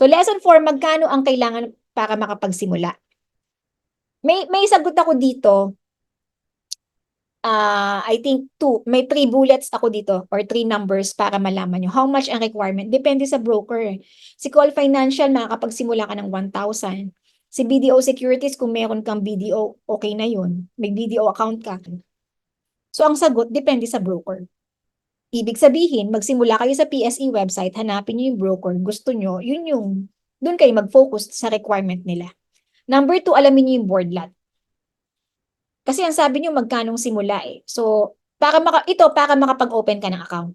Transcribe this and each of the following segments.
So lesson 4, magkano ang kailangan para makapagsimula? May sagot ako dito. I think may 3 bullets ako dito or 3 numbers para malaman nyo. How much ang requirement? Depende sa broker. Si Call Financial, makakapagsimula ka ng 1,000. Si BDO Securities, kung meron kang BDO, okay na yun. May BDO account ka. So, ang sagot, depende sa broker. Ibig sabihin, magsimula kayo sa PSE website, hanapin nyo yung broker, gusto nyo, doon kayo mag-focus sa requirement nila. Number 2, alamin nyo yung board lot. Kasi ang sabi nyo, magkanong simula eh. So, para makapag-open ka ng account.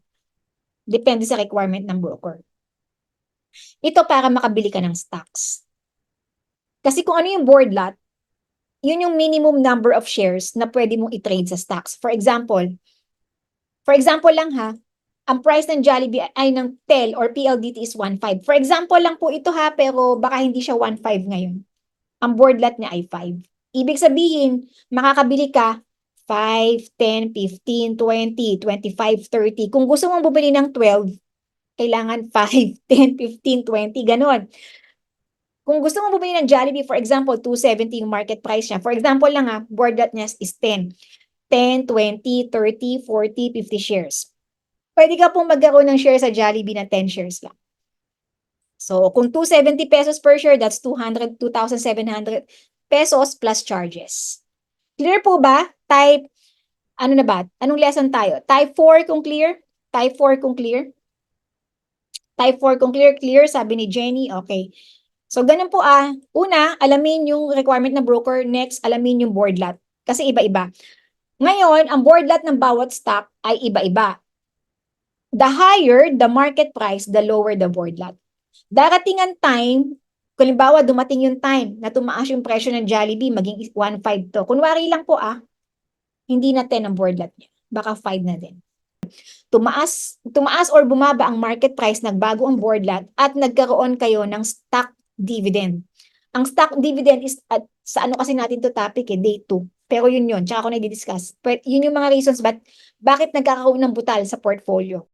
Depende sa requirement ng broker. Ito para makabili ka ng stocks. Kasi kung ano yung board lot, yun yung minimum number of shares na pwede mong i-trade sa stocks. For example lang ha, ang price ng Jollibee ay ng TEL or PLDT is 1.5. For example lang po ito ha, pero baka hindi siya 1.5 ngayon. Ang board lot niya ay 5. Ibig sabihin, makakabili ka 5, 10, 15, 20, 25, 30. Kung gusto mong bumili ng 12, kailangan 5, 10, 15, 20, ganon. Kung gusto mong bumili ng Jollibee, for example, 270 yung market price niya. For example lang ha, board lot niya is 10. 10, 20, 30, 40, 50 shares. Pwede ka pong magkaroon ng share sa Jollibee na 10 shares lang. So, kung 270 pesos per share, that's 2,700 pesos plus charges. Clear po ba? Ano na ba? Anong lesson tayo? Type 4 kung clear? Type 4 kung clear? Type 4 kung clear, sabi ni Jenny. Okay. So, ganun po Una, alamin yung requirement ng broker. Next, alamin yung board lot. Kasi iba-iba. Ngayon, ang board lot ng bawat stock ay iba-iba. The higher the market price, the lower the board lot. Darating ang time, kung halimbawa dumating yung time na tumaas yung presyo ng Jollibee, maging 1.5 to. Kunwari lang po hindi na 10 ang board lot niya. Baka 5 na din. Tumaas or bumaba ang market price, nagbago ang board lot at nagkaroon kayo ng stock dividend. Ang stock dividend is sa ano kasi natin to topic day 2. Pero yun. Tsaka ako na i-discuss. Yun yung mga reasons bakit nagkakaroon ng butal sa portfolio.